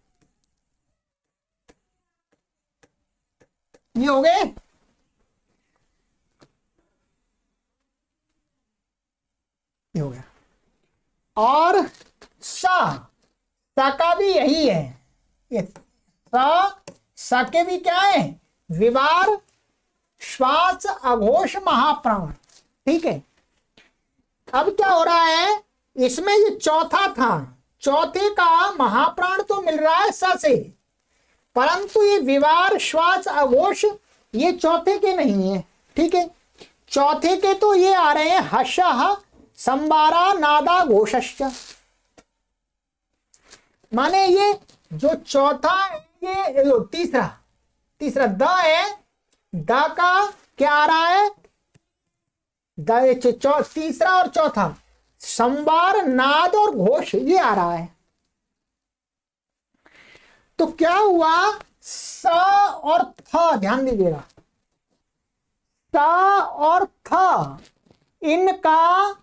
ये हो गए। ये हो गया। और सा, सा का भी यही है, ये सा के भी क्या है, विवार, श्वास, अघोष, महाप्राण, ठीक है। अब क्या हो रहा है, इसमें ये चौथा था, चौथे का महाप्राण तो मिल रहा है स से, परंतु ये विवार, श्वास, अघोष ये चौथे के नहीं है, ठीक है। चौथे के तो ये आ रहे हैं हर्षः, संबारा, नादा, घोषश्च। माने ये जो चौथा है, ये तीसरा, तीसरा द है, द का क्या आ रहा है, तीसरा और चौथा संबार, नाद और घोष ये आ रहा है। तो क्या हुआ, स और थ, ध्यान दीजिएगा, स और थ इनका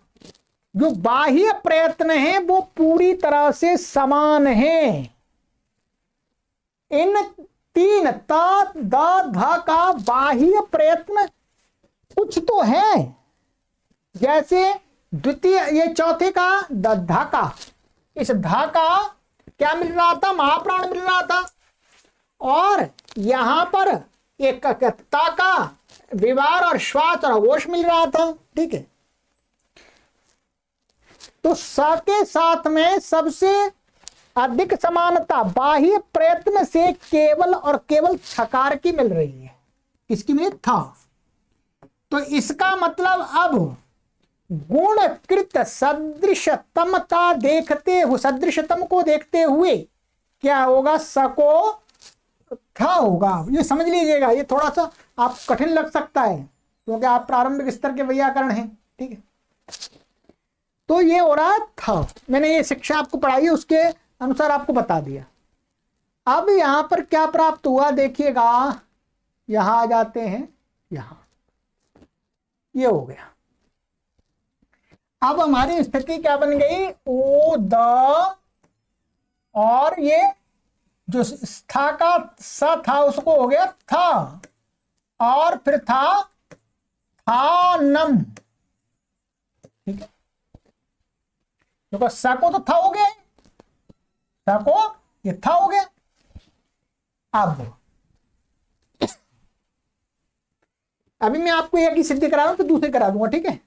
जो बाह्य प्रयत्न है वो पूरी तरह से समान है। इन तीन त, द, ध का बाह्य प्रयत्न कुछ तो है, जैसे द्वितीय ये चौथे का ध का, इस ध का क्या मिल रहा था, महाप्राण मिल रहा था। और यहां पर एक ता का विवार और श्वास और अघोष मिल रहा था, ठीक है। तो स के साथ में सबसे अधिक समानता बाह्य प्रयत्न से केवल और केवल छकार की मिल रही है। किसकी मिली, था। तो इसका मतलब अब गुणकृत सदृशतम का देखते हुए, सदृशतम को देखते हुए क्या होगा, स को था होगा। ये समझ लीजिएगा, ये थोड़ा सा आप कठिन लग सकता है क्योंकि आप प्रारंभिक स्तर के व्याकरण हैं, ठीक है। तो ये हो रहा था, मैंने ये शिक्षा आपको पढ़ाई है उसके अनुसार आपको बता दिया। अब यहां पर क्या प्राप्त हुआ देखिएगा, यहां आ जाते हैं, यहां ये हो गया। अब हमारी स्थिति क्या बन गई, ओ द, और ये जो था का स था उसको हो गया था, और फिर था नम, ठीक है। तो स को तो था हो गया, स को ये था हो गया। अब अभी मैं आपको एक ही सिद्धि करा रहा हूं तो दूसरे करा दूंगा, ठीक है।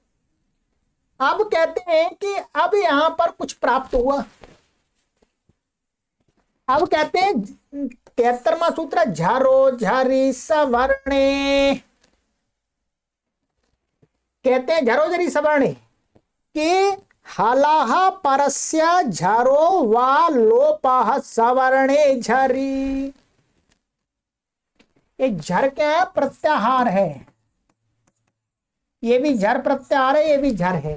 अब कहते हैं कि अब यहां पर कुछ प्राप्त हुआ। अब कहते हैं 73वां सूत्र, झरो झरी सवर्णे, कहते हैं झरो झरी सवर्णे कि हलाह परस्य झरो वा लोपः सवर्णे झरी। एक झर क्या है? प्रत्याहार है। ये भी झर प्रत्याहार है, ये भी झर है।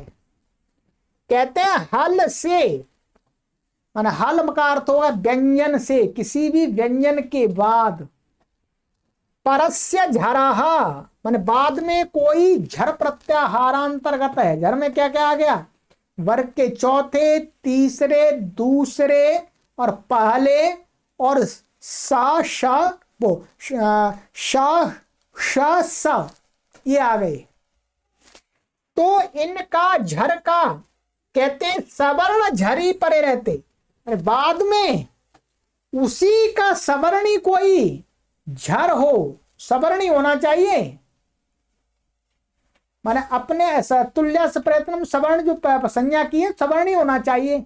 कहते हैं हल से, माने हल का अर्थ होगा व्यंजन से, किसी भी व्यंजन के बाद। परस्य झराह माने बाद में कोई झर प्रत्याहारांतर्गत है। झर में क्या क्या आ गया? वर्ग के चौथे, तीसरे, दूसरे और पहले और सा श वो श श स ये आ गए। तो इनका झर का कहते हैं सवर्ण झरी परे रहते। अरे बाद में उसी का सवर्णी कोई झर हो, सवर्णी होना चाहिए। माने अपने ऐसा तुल्य से प्रयत्न सवर्ण जो संज्ञा की है सवर्णी होना चाहिए।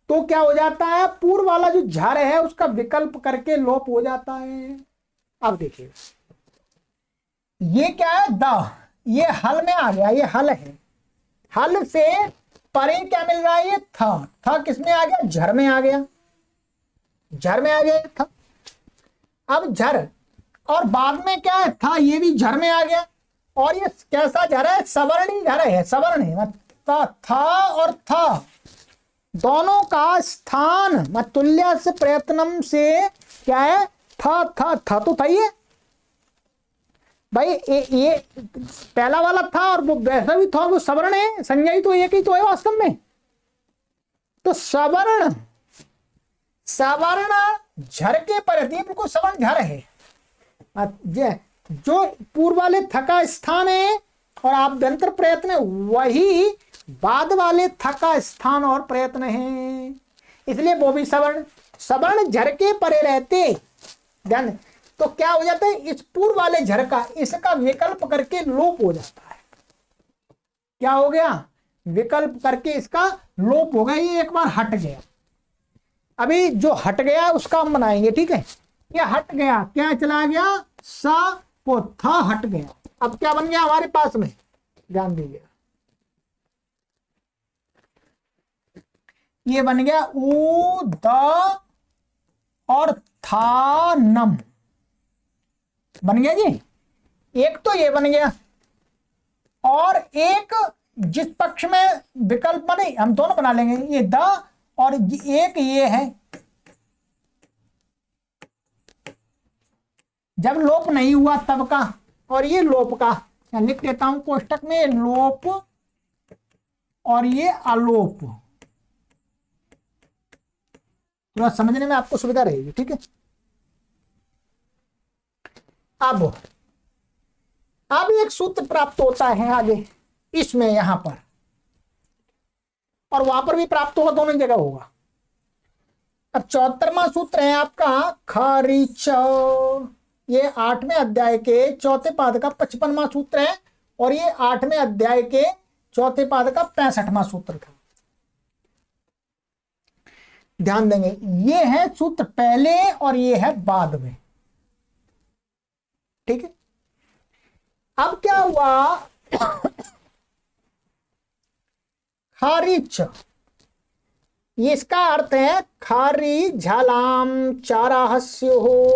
तो क्या हो जाता है? पूर्व वाला जो झर है उसका विकल्प करके लोप हो जाता है। अब देखिए ये क्या है? द, ये हल में आ गया, ये हल है। हल से परे क्या मिल रहा है? ये था किस में आ गया? झर में आ गया, झर में आ गया था। अब झर और बाद में क्या है? था, ये भी झर में आ गया। और ये कैसा झर है? सवर्णी झर है, सवर्ण है। था और था दोनों का स्थान तुल्य से प्रयत्नम से क्या है? था तो था ये भाई। ये पहला वाला था और वो वैसा भी था, वो सवर्ण है। संज्ञा ही तो एक ही तो है वास्तव में। तो सवर्ण झर के पर बिल्कुल सवर्ण झर है। जो पूर्व वाले थ का स्थान है और आभ्यंतर प्रयत्न वही बाद वाले थ का स्थान और प्रयत्न है, इसलिए वो भी सवर्ण झर के परे रहते। ध्यान, तो क्या हो जाता है? इस पूर्व वाले झर का इसका विकल्प करके लोप हो जाता है। क्या हो गया? विकल्प करके इसका लोप हो गया। ये एक बार हट गया। अभी जो हट गया उसका हम बनाएंगे, ठीक है। ये हट गया, क्या चला गया? सा वो था हट गया। अब क्या बन गया हमारे पास में? ध्यान दीजिए, ये बन गया उ द और था नम बन गया जी। एक तो ये बन गया और एक जिस पक्ष में विकल्प बने हम दोनों बना लेंगे। ये द और एक ये है। जब लोप नहीं हुआ तब का, और ये लोप का लिख देता हूं कोष्टक में, लोप और ये अलोप। थोड़ा समझने में आपको सुविधा रहेगी, ठीक है। अब एक सूत्र प्राप्त होता है आगे इसमें, यहां पर और वहां पर भी प्राप्त होगा, दोनों जगह होगा। अब 74वां सूत्र है आपका खरीच। ये 8वें अध्याय के चौथे पाद का 55वां सूत्र है और ये 8वें अध्याय के चौथे पाद का 65वां सूत्र था। ध्यान देंगे, ये है सूत्र पहले और ये है बाद में, ठीक है। अब क्या हुआ? खारिच, ये इसका अर्थ है खारी झालाम चाराहस्य हो।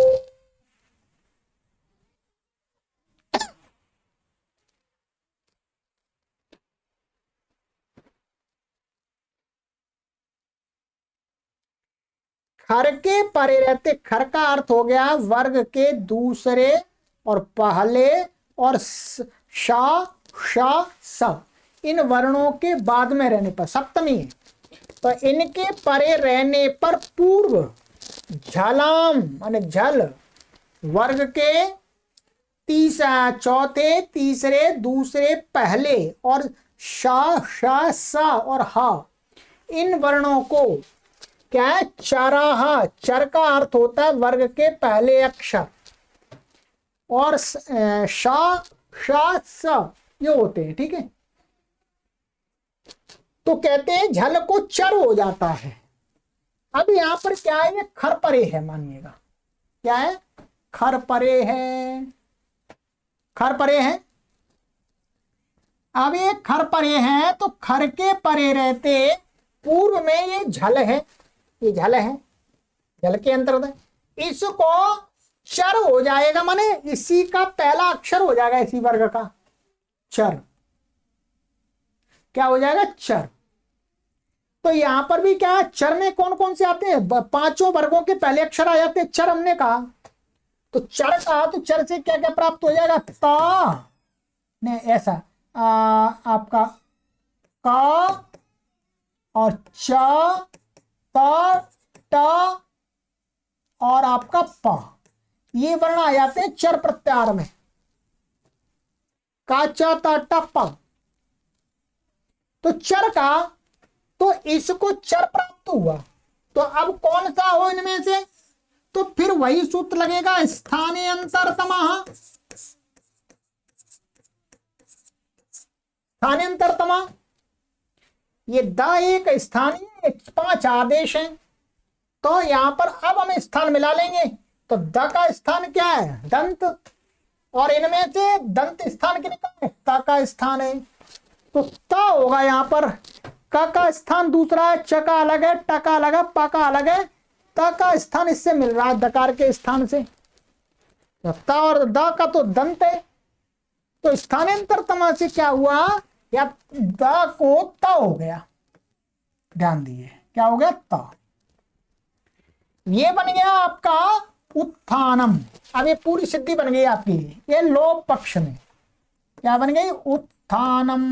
खर के परे रहते, खर का अर्थ हो गया वर्ग के दूसरे और पहले और शा शा स, इन वर्णों के बाद में रहने पर सप्तमी है, तो इनके परे रहने पर पूर्व झलाम माने झल वर्ग के चौथे, तीसरे, दूसरे, पहले और शा शा सा और हा, इन वर्णों को क्या है? चराहा, चर का अर्थ होता है वर्ग के पहले अक्षर, और शा शा स ये होते हैं, ठीक है। तो कहते हैं झल को चर हो जाता है। अब यहां पर क्या है? ये खर परे है, मानिएगा क्या है? खर परे है, खर परे है। अब ये खर परे है, तो खर के परे रहते पूर्व में ये झल है, ये झल है, झल के अंतर्गत इसको चर हो जाएगा, माने इसी का पहला अक्षर हो जाएगा, इसी वर्ग का चर। क्या हो जाएगा? चर। तो यहां पर भी क्या है, चर में कौन कौन से आते हैं? पांचों वर्गों के पहले अक्षर आ जाते हैं चर, हमने कहा। तो चर कहा, तो चर से क्या क्या प्राप्त हो जाएगा? ता, नहीं ऐसा आपका का और च, त, ट और आपका प, ये वर्ण आ जाते हैं चर प्रत्याहार में। का, च, त, ट, प। तो चर का, तो इसको चर प्राप्त हुआ, तो अब कौन सा हो इनमें से? तो फिर वही सूत्र लगेगा, स्थानांतरतमः। स्थानांतरतमः, ये द एक स्थानीय, पांच आदेश हैं, तो यहां पर अब हम स्थान मिला लेंगे। तो द का स्थान क्या है? दंत, और इनमें से दंत स्थान किनका है? त का स्थान है। तो त होगा यहां पर, क का स्थान दूसरा है, च का अलग है, ट का अलग है, प का अलग है, त का स्थान इससे मिल रहा है दकार के स्थान से। तो त और द का तो दंत है, तो स्थानांतरतम से क्या हुआ? या द को त हो गया, ध्यान दीजिए क्या हो गया? त। ये बन गया आपका उत्थानम। अब ये पूरी सिद्धि बन गई आपकी, ये लोभ पक्ष में क्या बन गई? उत्थानम।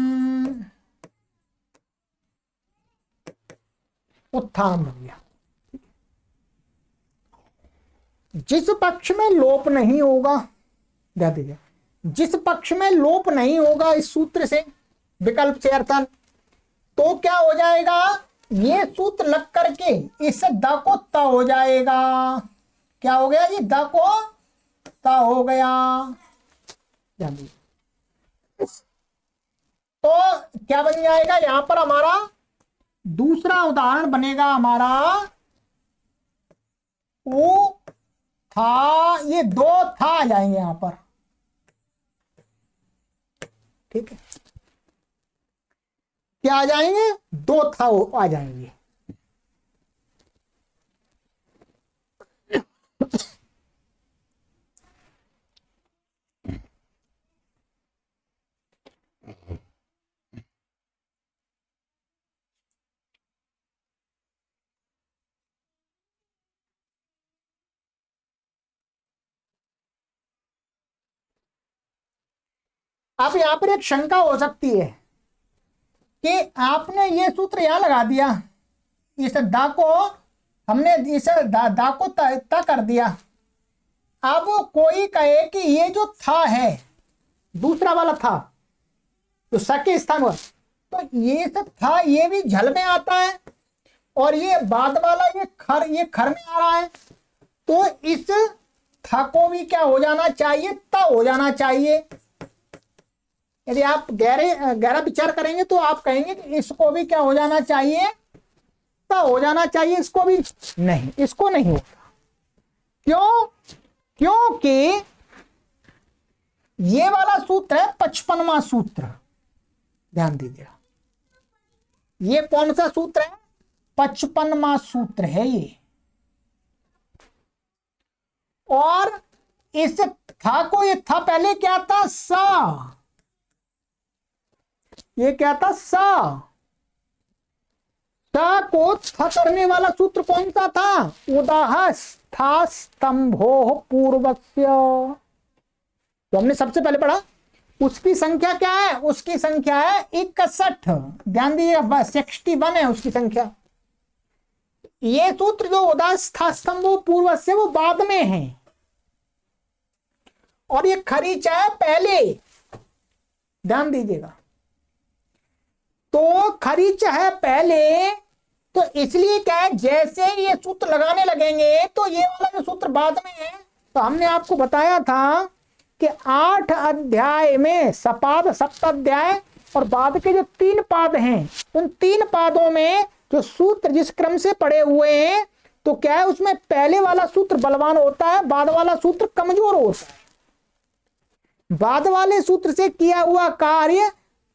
उत्थान बन गया। जिस पक्ष में लोप नहीं होगा, ध्यान दीजिए, जिस पक्ष में लोप नहीं होगा इस सूत्र से, विकल्प से अर्थात, तो क्या हो जाएगा? ये सूत्र लग करके इस द को त हो जाएगा। क्या हो गया? ये द को त हो गया। ध्यान दीजिए, तो क्या बन जाएगा? यहां पर हमारा दूसरा उदाहरण बनेगा हमारा उ था, ये दो था आ जाएंगे यहां पर, ठीक है? क्या आ जाएंगे? दो था आ जाएंगे। अब यहां पर एक शंका हो सकती है कि आपने ये सूत्र यहां लगा दिया, इस दा को हमने इस दा को ता कर दिया। अब कोई कहे कि ये जो था है, दूसरा वाला था जो सके स्थान हुआ, तो ये सब था, ये भी झल में आता है, और ये बाद वाला ये खर में आ रहा है, तो इस था को भी क्या हो जाना चाहिए? ता हो जाना चाहिए। यदि आप गहरा विचार करेंगे तो आप कहेंगे कि इसको भी क्या हो जाना चाहिए? ता हो जाना चाहिए। इसको भी नहीं, इसको नहीं होगा। क्यों? क्योंकि ये वाला सूत्र है 55वां सूत्र, ध्यान दीजिएगा। ये कौन सा सूत्र है? 55वां सूत्र है ये। और इस था को, ये था पहले क्या था? सा। ये क्या था? सा। सा को था करने वाला सूत्र कौन सा था? उदाह था स्तंभो पूर्वस्य, तो हमने सबसे पहले पढ़ा। उसकी संख्या क्या है? उसकी संख्या है 61। ध्यान दीजिएगा, 61 है उसकी संख्या। ये सूत्र जो उदाह था स्तंभो पूर्वस्य, वो बाद में है, और ये खरीचा है पहले। ध्यान दीजिएगा, तो खरीच है पहले, तो इसलिए क्या है, जैसे ये सूत्र लगाने लगेंगे तो ये वाला जो सूत्र बाद में है। तो हमने आपको बताया था कि 8 अध्याय में सपाद सप्ताध्याय और बाद के जो 3 पाद हैं, उन 3 पादों में जो सूत्र जिस क्रम से पड़े हुए हैं, तो क्या है, उसमें पहले वाला सूत्र बलवान होता है, बाद वाला सूत्र कमजोर होता है। बाद वाले सूत्र से किया हुआ कार्य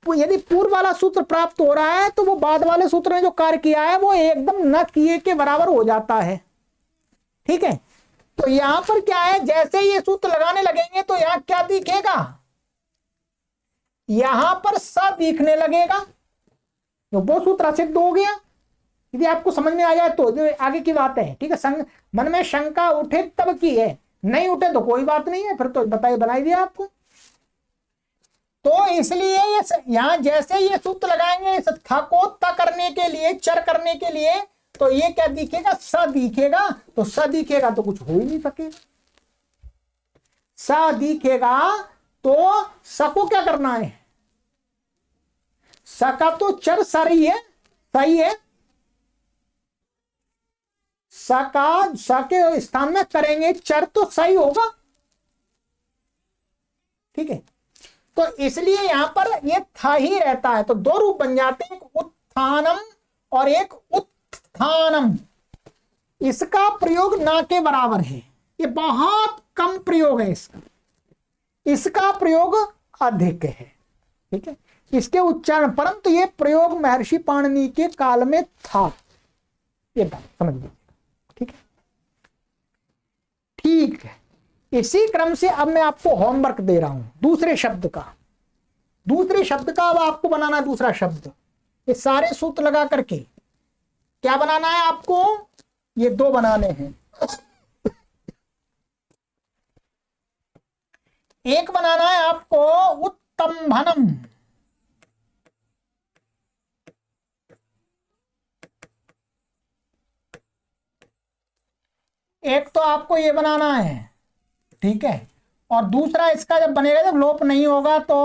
यदि पूर्व वाला सूत्र प्राप्त हो रहा है तो वो बाद वाले सूत्र ने जो कार्य किया है वो एकदम न किए के बराबर हो जाता है। ठीक है, तो यहां पर क्या है, जैसे ये सूत्र लगाने लगेंगे तो यहां क्या दिखेगा, यहां पर स दिखने लगेगा, जो वो सूत्र असिद्ध हो गया। यदि आपको समझ में आ जाए तो जो आगे की बात है। ठीक है, मन में शंका उठे तब की है, नहीं उठे तो कोई बात नहीं है, फिर तो बताइए बनाई दिया आपको। तो इसलिए ये यहां जैसे ये सूत्र लगाएंगे इस था को त करने के लिए, चर करने के लिए, तो ये क्या दिखेगा, स दिखेगा। तो स दिखेगा तो कुछ हो ही नहीं सकेगा, स दिखेगा तो स को क्या करना है, स का तो चर सही है, सही है, स के स्थान में करेंगे चर तो सही होगा। ठीक है, तो इसलिए यहां पर ये था ही रहता है, तो दो रूप बन जाते हैं, एक उत्थानम और एक उत्थानम। इसका प्रयोग ना के बराबर है, ये बहुत कम प्रयोग है इसका, इसका प्रयोग अधिक है। ठीक है, इसके उच्चारण, परंतु ये प्रयोग महर्षि पाणिनि के काल में था, ये बात समझ लीजिए। ठीक है, ठीक है, इसी क्रम से अब मैं आपको होमवर्क दे रहा हूं दूसरे शब्द का। दूसरे शब्द का अब आपको बनाना है दूसरा शब्द, ये सारे सूत्र लगा करके क्या बनाना है आपको, ये दो बनाने हैं। एक बनाना है आपको उत्तंभनम, एक तो आपको ये बनाना है। ठीक है, और दूसरा इसका जब बनेगा, जब लोप नहीं होगा तो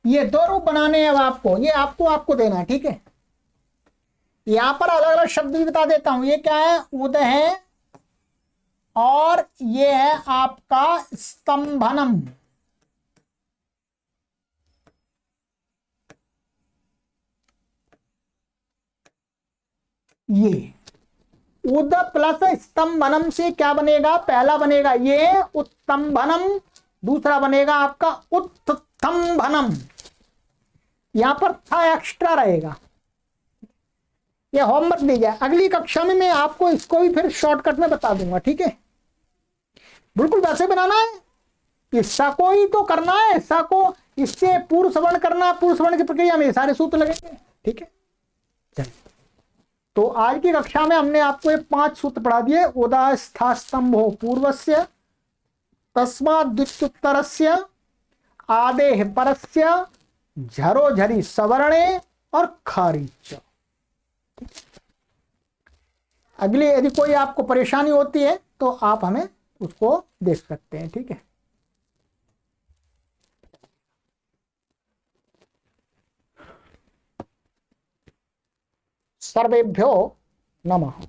ये दो रूप बनाने हैं अब आपको, ये आपको देना है। ठीक है, यहां पर अलग अलग शब्द भी बता देता हूं, ये क्या है, उद है और ये है आपका स्तंभनम। ये उद प्लस स्तंभनम से क्या बनेगा, पहला बनेगा ये उत्तंभनम, दूसरा बनेगा आपका उत्तंभनम। यहां पर था एक्स्ट्रा रहेगा, ये होमवर्क दी जाए, अगली कक्षा में मैं आपको इसको भी फिर शॉर्टकट में बता दूंगा। ठीक है, बिल्कुल वैसे बनाना है, हिस्सा को ही तो करना है, हिस्सा को इससे पूर्व सवर्ण करना, पूर्व सवर्ण की प्रक्रिया में सारे सूत्र लगेंगे। ठीक है, चलिए, तो आज की कक्षा में हमने आपको ये 5 सूत्र पढ़ा दिए। उदास्था स्तंभो पूर्वस्य, तस्मात् द्वित्युत्तरस्य, आदेः परस्य, झरो झरी सवर्णे और खारिच। अगली यदि कोई आपको परेशानी होती है तो आप हमें उसको देख सकते हैं। ठीक है, सर्वेभ्यो नमः।